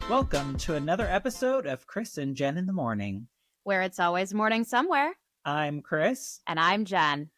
Welcome to another episode of Chris and Jen in the Morning, where it's always morning somewhere. I'm Chris. And I'm Jen.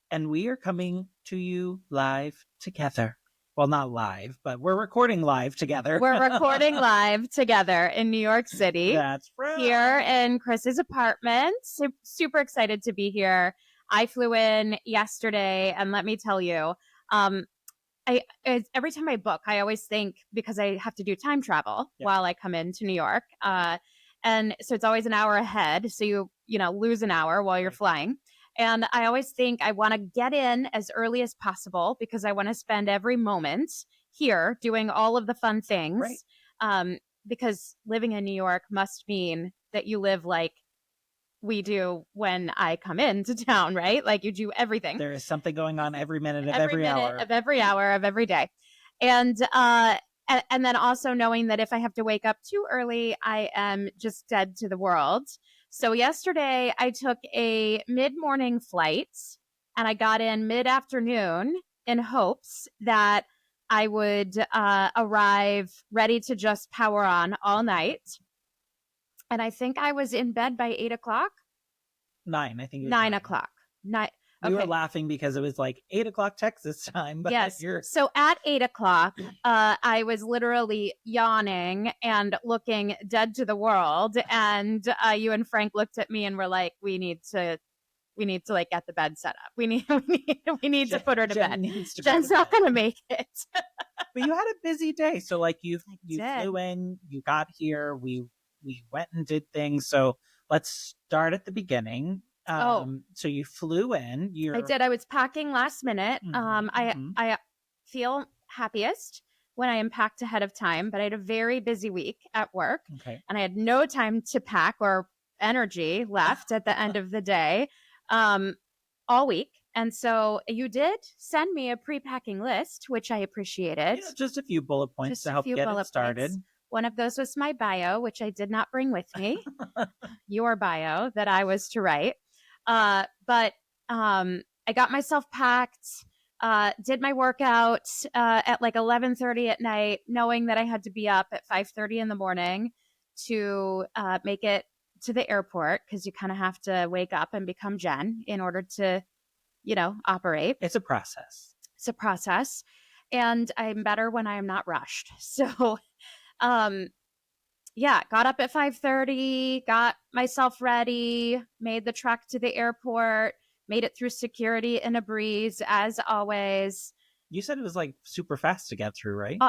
And we are coming to you live together. Well, not live, but we're recording live together. We're recording live together in New York City. That's right. Here in Chris's apartment. Super excited to be here. I flew in yesterday, and let me tell you, every time I book, I always think, because I have to do time travel while I come into New York. And so it's always an hour ahead. So you lose an hour while you're flying. And I always think I want to get in as early as possible because I want to spend every moment here doing all of the fun things. Right. Because living in New York must mean that you live like we do when I come into town, right? Like you do everything. There is something going on every minute of every hour. Of every hour of every day. And then also knowing that if I have to wake up too early, I am just dead to the world. So yesterday I took a mid-morning flight and I got in mid-afternoon in hopes that I would arrive ready to just power on all night. And I think I was in bed by 8 o'clock. 9, I think. 9 o'clock. 9. We were laughing because it was like 8 o'clock Texas time. But yes. So at 8 o'clock, I was literally yawning and looking dead to the world. And you and Frank looked at me and were like, we need to like get the bed set up. We need to put her to bed. Jen's not going to make it. But you had a busy day. So like you flew in, you got here, we went and did things. So let's start at the beginning. So you flew in. I did. I was packing last minute. I feel happiest when I am packed ahead of time, but I had a very busy week at work, and I had no time to pack or energy left at the end of the day, all week. And so you did send me a pre-packing list, which I appreciated. Just a few bullet points to help get it started. Points. One of those was my bio, which I did not bring with me. Your bio that I was to write. But I got myself packed, did my workout at like 11:30 at night, knowing that I had to be up at 5:30 in the morning to make it to the airport, because you kind of have to wake up and become Jen in order to, operate. It's a process. And I'm better when I am not rushed. So, got up at 5:30, got myself ready, made the trek to the airport, made it through security in a breeze, as always. You said it was like super fast to get through, right?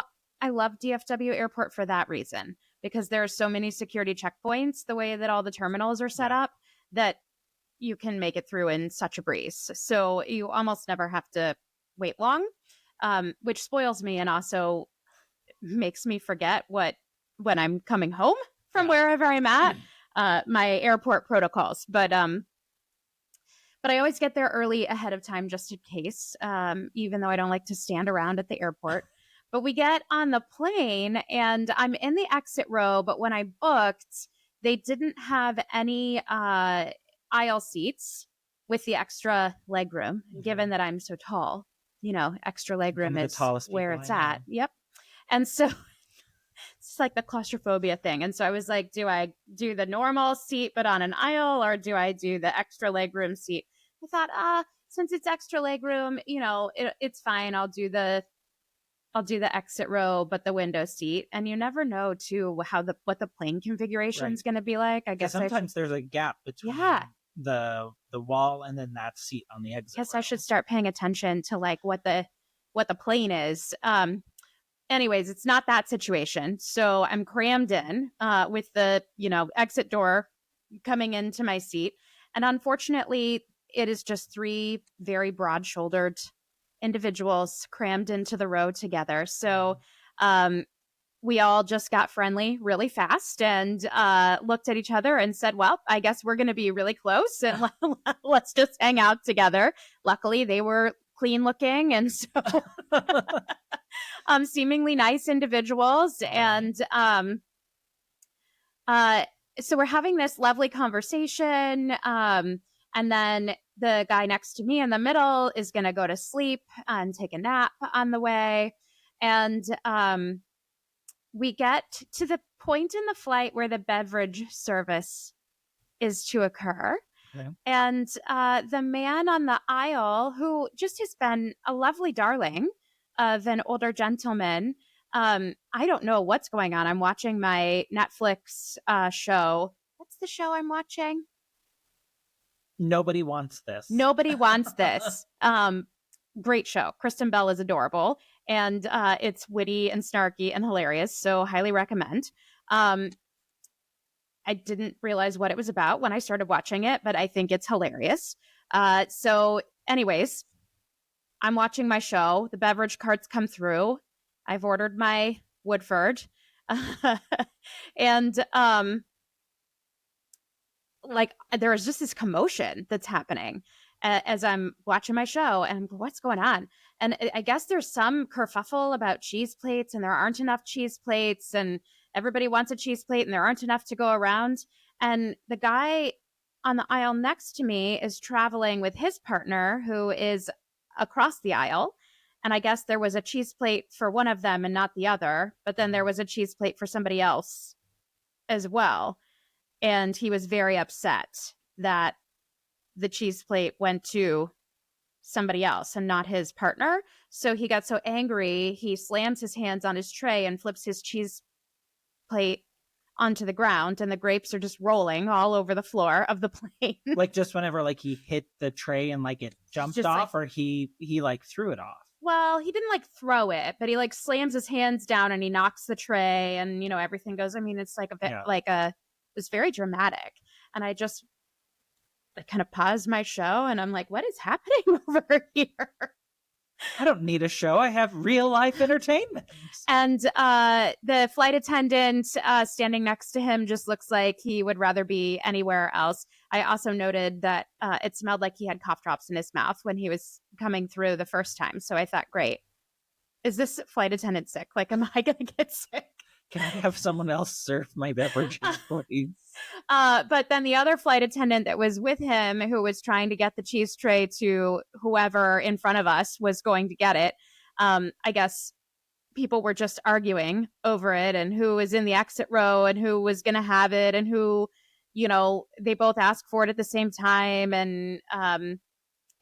I love DFW Airport for that reason, because there are so many security checkpoints, the way that all the terminals are set up, that you can make it through in such a breeze. So you almost never have to wait long, which spoils me and also makes me forget when I'm coming home from wherever I'm at, my airport protocols. But I always get there early ahead of time just in case, even though I don't like to stand around at the airport. But we get on the plane and I'm in the exit row. But when I booked, they didn't have any aisle seats with the extra leg room, given that I'm so tall. Extra leg room is where it's at. Yep. And so it's like the claustrophobia thing. And so I was like, do I do the normal seat but on an aisle, or do I do the extra legroom seat? I thought, since it's extra legroom, it's fine. I'll do the exit row but the window seat. And you never know too what the plane configuration is going to be like. I guess sometimes there's a gap between the wall and then that seat on the exit. I should start paying attention to like what the plane is. Anyways, it's not that situation. So I'm crammed in with the, exit door coming into my seat. And unfortunately, it is just 3 very broad-shouldered individuals crammed into the row together. So we all just got friendly really fast and looked at each other and said, well, I guess we're going to be really close and let's just hang out together. Luckily, they were clean looking. And so seemingly nice individuals. And so we're having this lovely conversation. And then the guy next to me in the middle is going to go to sleep and take a nap on the way. And we get to the point in the flight where the beverage service is to occur. Okay. And the man on the aisle, who just has been a lovely darling of an older gentleman, I don't know what's going on. I'm watching my Netflix show. What's the show I'm watching? Nobody Wants This. Nobody Wants This. Great show. Kristen Bell is adorable, and it's witty and snarky and hilarious. So highly recommend. I didn't realize what it was about when I started watching it, but I think it's hilarious. So, anyways, I'm watching my show. The beverage carts come through. I've ordered my Woodford. And like there is just this commotion that's happening as I'm watching my show, and what's going on? And I guess there's some kerfuffle about cheese plates, and there aren't enough cheese plates, and everybody wants a cheese plate, and there aren't enough to go around. And the guy on the aisle next to me is traveling with his partner, who is across the aisle. And I guess there was a cheese plate for one of them and not the other, but then there was a cheese plate for somebody else as well. And he was very upset that the cheese plate went to somebody else and not his partner. So he got so angry, he slams his hands on his tray and flips his cheese plate onto the ground, and the grapes are just rolling all over the floor of the plane. Like just whenever like he hit the tray and like it jumped off, or he like threw it off. Well, he didn't like throw it, but he like slams his hands down and he knocks the tray, and you know everything goes. I mean, it's like a bit it was very dramatic, and I kind of paused my show, and I'm like, what is happening over here? I don't need a show. I have real life entertainment. And the flight attendant standing next to him just looks like he would rather be anywhere else. I also noted that it smelled like he had cough drops in his mouth when he was coming through the first time. So I thought, great. Is this flight attendant sick? Like, am I going to get sick? Can I have someone else serve my beverages, please? But then the other flight attendant that was with him, who was trying to get the cheese tray to whoever in front of us was going to get it, I guess people were just arguing over it and who was in the exit row and who was going to have it and who, you know, they both asked for it at the same time. And,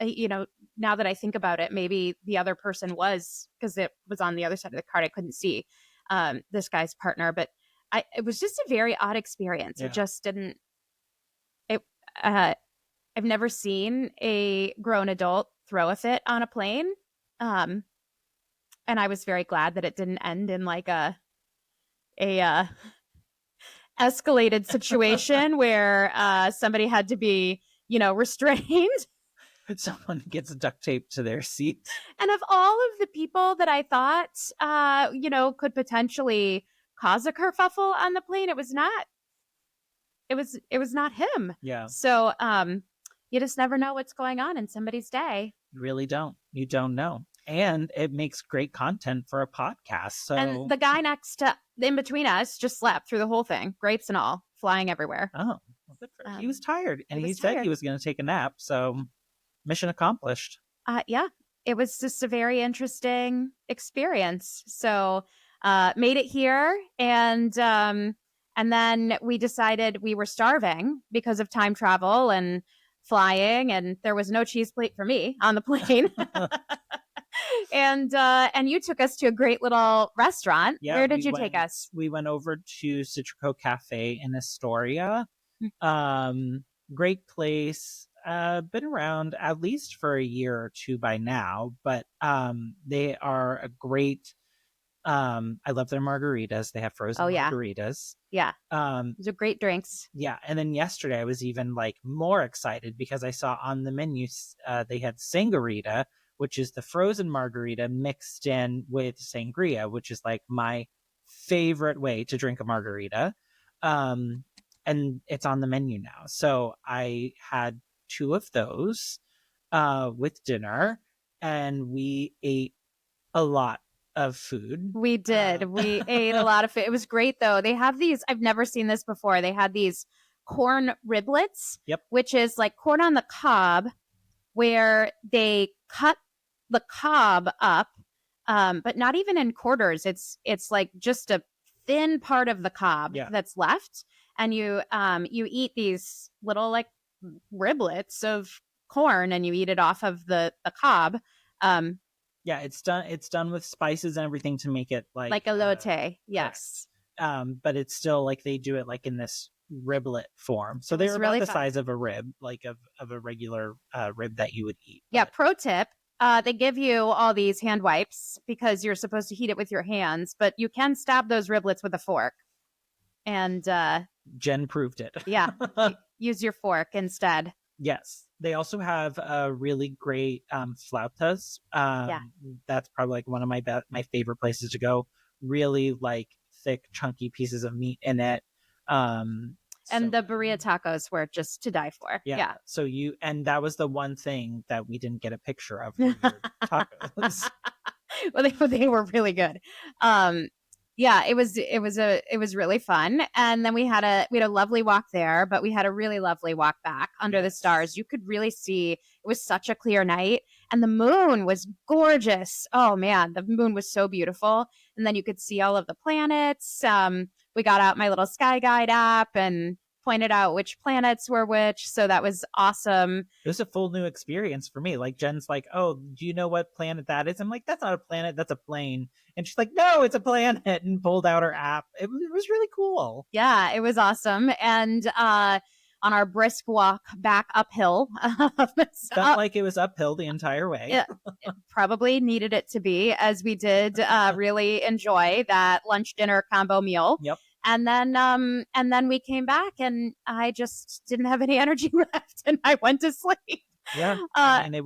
you know, now that I think about it, maybe the other person was, because it was on the other side of the card, I couldn't see this guy's partner, but it was just a very odd experience. Yeah. It just didn't, I've never seen a grown adult throw a fit on a plane. And I was very glad that it didn't end in like a escalated situation where somebody had to be, you know, restrained. Someone gets duct taped to their seat. And of all of the people that I thought, you know, could potentially cause a kerfuffle on the plane, it was not. It was not him. Yeah. So you just never know what's going on in somebody's day. You really don't. You don't know. And it makes great content for a podcast. So and the guy in between us just slept through the whole thing, grapes and all, flying everywhere. Oh, well, good for he was tired, and he said he was going to take a nap. So mission accomplished. Yeah, it was just a very interesting experience. So made it here, and then we decided we were starving because of time travel and flying, and there was no cheese plate for me on the plane. And you took us to a great little restaurant. Yeah, where did you take us? We went over to Citrico Cafe in Astoria. Great place. Been around at least for a year or two by now, but they are a great I love their margaritas. They have frozen margaritas. Yeah. Those are great drinks. Yeah. And then yesterday I was even like more excited because I saw on the menu they had sangarita, which is the frozen margarita mixed in with sangria, which is like my favorite way to drink a margarita. And it's on the menu now. So I had 2 of those with dinner, and we ate a lot of food. We did. We ate a lot of food. It was great though. They have these, I've never seen this before. They had these corn riblets, which is like corn on the cob, where they cut the cob up, but not even in quarters. It's like just a thin part of the cob Yeah. that's left, and you eat these little like riblets of corn, and you eat it off of the cob. Um, Yeah, it's done with spices and everything to make it like like elote. correct. Yes. But it's still like they do it like in this riblet form. So It they're was about really the fun. size of a rib, like of a regular rib that you would eat. Yeah, But pro tip. They give you all these hand wipes because you're supposed to heat it with your hands, but you can stab those riblets with a fork. And Jen proved it. yeah, use your fork instead. Yes. They also have a really great flautas. Yeah. That's probably like one of my favorite places to go. Really like thick, chunky pieces of meat in it. And So the burrito tacos were just to die for. yeah. Yeah. So you and that was the one thing that we didn't get a picture of were your tacos. Well, they were really good. Um, yeah, it was really fun. And then we had a lovely walk there, but we had a really lovely walk back under the Yes. stars. You could really see it was such a clear night, and the moon was gorgeous. Oh man, the moon was so beautiful. And then you could see all of the planets. We got out my little Sky Guide app and pointed out which planets were which. So that was awesome. It was a full new experience for me. Like Jen's like, "Oh, do you know what planet that is?" I'm like, "That's not a planet, that's a plane." And she's like, "No, it's a planet," and pulled out her app. It was really cool. Yeah, it was awesome. And on our brisk walk back uphill, Felt like it was uphill the entire way. it, it probably needed it to be, as we did really enjoy that lunch dinner combo meal. Yep. And then we came back, and I just didn't have any energy left, and I went to sleep. Yeah. I mean,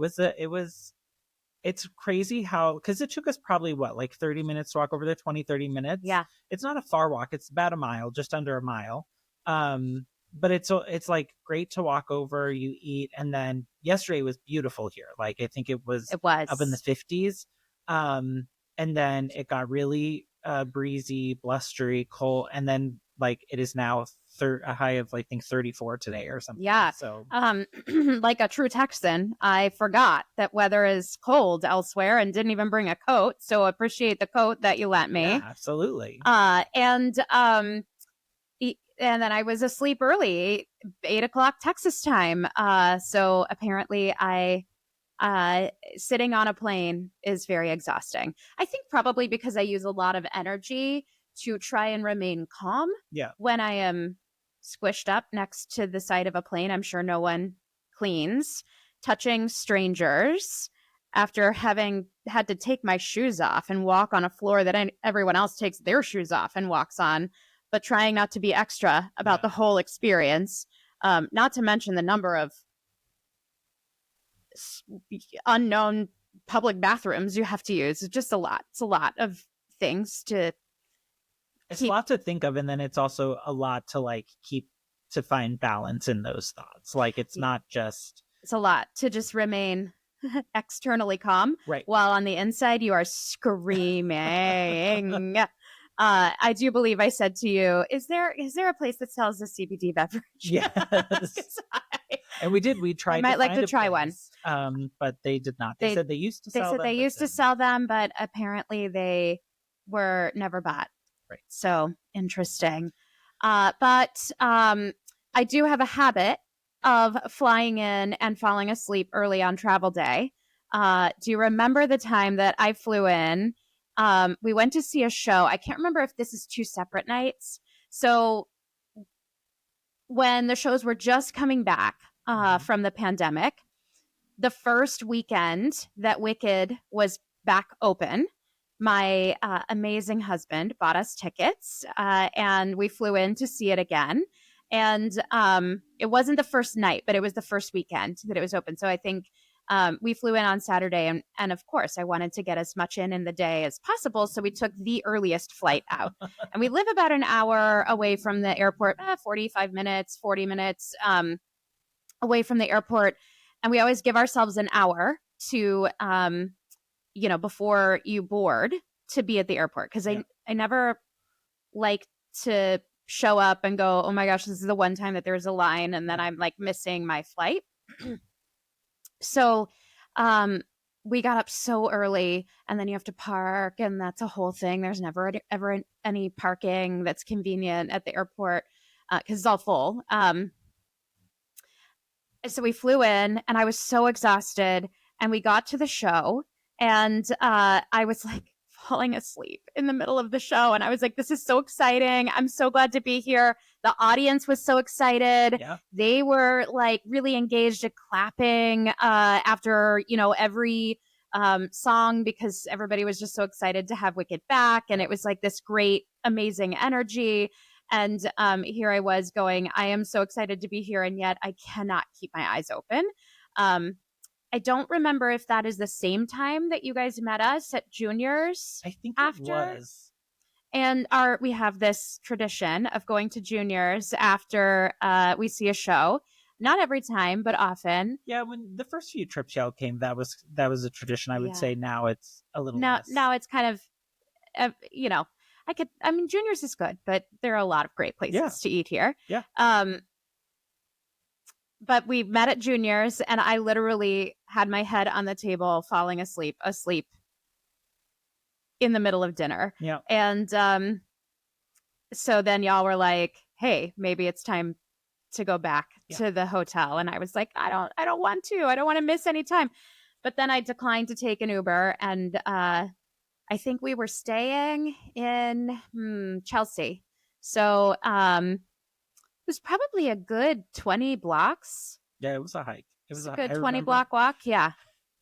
it's crazy how because it took us probably what like 30 minutes to walk over there, 20, 30 minutes. Yeah, It's not a far walk, it's about a mile, just under a mile. But it's like great to walk over, you eat, and then yesterday was beautiful here. Like I think it was it up in the was. 50s. And then it got really breezy, blustery, cold, and then like it is now a high of I think 34 today or something. Yeah. So Like a true Texan, I forgot that weather is cold elsewhere and didn't even bring a coat. So appreciate the coat that you lent yeah, me. absolutely. And then I was asleep early, 8 o'clock Texas time. So apparently sitting on a plane is very exhausting. I think probably because I use a lot of energy to try and remain calm Yeah. when I am squished up next to the side of a plane. I'm sure no one cleans. Touching strangers after having had to take my shoes off and walk on a floor that everyone else takes their shoes off and walks on, but trying not to be extra about the whole experience. Not to mention the number of unknown public bathrooms you have to use. It's just a lot. It's a lot of things to It's a keep. lot to think of, and then it's also a lot to like keep to find balance in those thoughts. Like it's not just It's a lot to just remain externally calm right. while on the inside you are screaming. I do believe I said to you, is there a place that sells a CBD beverage? Yes. And we did. We tried. I might to like find to a try place, but they did not. They said they used to they sell said them. they but used to sell them, but apparently they were never bought. Right. So interesting. But I do have a habit of flying in and falling asleep early on travel day. Do you remember the time that I flew in? We went to see a show. I can't remember if this is two separate nights. So when the shows were just coming back from the pandemic, the first weekend that Wicked was back open, my amazing husband bought us tickets and we flew in to see it again. And it wasn't the first night, but it was the first weekend that it was open. So I think we flew in on Saturday. And of course, I wanted to get as much in the day as possible. So we took the earliest flight out. And we live about an hour away from the airport, 45 minutes, 40 minutes away from the airport. And we always give ourselves an hour to before you board to be at the airport, because I never like to show up and go, oh my gosh, this is the one time that there's a line and then I'm like missing my flight. So we got up so early, and then you have to park, and that's a whole thing. There's never ever any parking that's convenient at the airport because it's all full. So we flew in, and I was so exhausted, and we got to the show, and I was like falling asleep in the middle of the show, and I was like, this is so exciting. I'm so glad to be here. The audience was so excited. Yeah. They were like really engaged at clapping after, every song, because everybody was just so excited to have Wicked back, and it was like this great amazing energy. And here I was going, I am so excited to be here, and yet I cannot keep my eyes open. I don't remember if that is the same time that you guys met us at juniors I think it after. was. And we have this tradition of going to juniors after we see a show. Not every time, but often. Yeah, when the first few trips y'all came, that was a tradition. I would say now it's a little less. Now it's kind of juniors is good, but there are a lot of great places to eat here. Yeah. But we met at juniors, and I literally had my head on the table, falling asleep in the middle of dinner. Yeah. And so then y'all were like, hey, maybe it's time to go back to the hotel. And I was like, I don't want to. I don't want to miss any time. But then I declined to take an Uber, and I think we were staying in Chelsea. So it was probably a good 20 blocks. Yeah, it was a hike. It was a good 20 block walk. Yeah.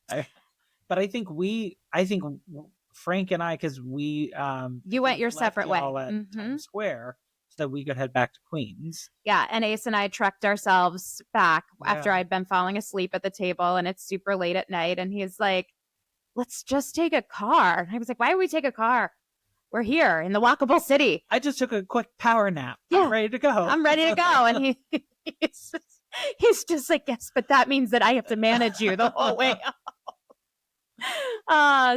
But I think Frank and I, because we you went your separate way all at Times Square so that we could head back to Queens. Yeah, and Ace and I trekked ourselves back after I'd been falling asleep at the table, and it's super late at night, and he's like, let's just take a car. And I was like, why would we take a car? We're here in the walkable city. I just took a quick power nap. Yeah. I'm ready to go. I'm ready to go. And he's just like, yes, but that means that I have to manage you the whole way.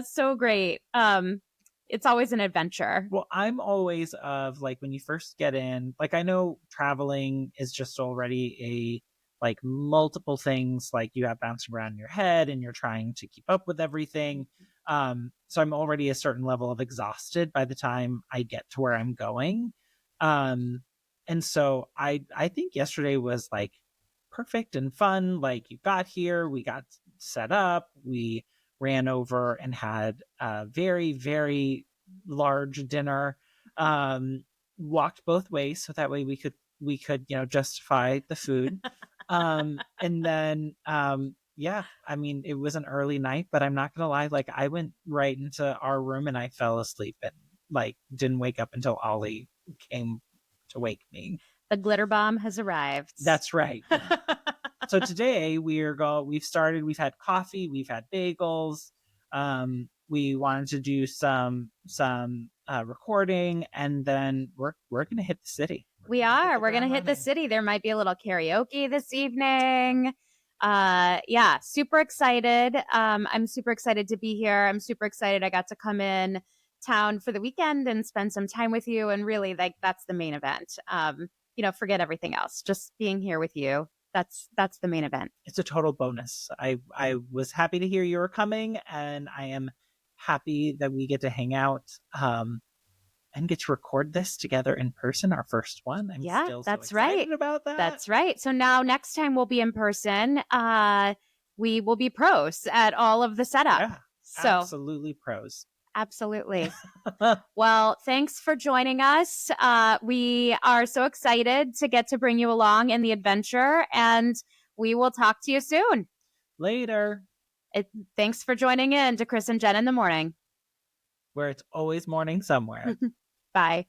So great. It's always an adventure. Well, I'm always of like, when you first get in, like, I know traveling is just already like multiple things, like you have bouncing around in your head and you're trying to keep up with everything. So I'm already a certain level of exhausted by the time I get to where I'm going. And so I think yesterday was like perfect and fun. Like, you got here, we got set up, we ran over and had a very, very large dinner, walked both ways. So that way we could, justify the food. And then, I mean, it was an early night, but I'm not going to lie. Like, I went right into our room and I fell asleep and like didn't wake up until Ollie came to wake me. The glitter bomb has arrived. That's right. So today we've had coffee, we've had bagels. We wanted to do some recording, and then we're going to hit the city. We're going to hit the city. There might be a little karaoke this evening. Super excited. I'm super excited to be here. I'm super excited I got to come in town for the weekend and spend some time with you. And really, like, that's the main event. Forget everything else. Just being here with you. That's the main event. It's a total bonus. I was happy to hear you were coming, and I am happy that we get to hang out and get to record this together in person, our first one. I'm still so excited about that. That's right. So now next time we'll be in person. We will be pros at all of the setup. Yeah, so absolutely pros. Absolutely. Well, thanks for joining us. We are so excited to get to bring you along in the adventure, and we will talk to you soon. Later. Thanks for joining in to Chris and Jen in the Morning, where it's always morning somewhere. Bye.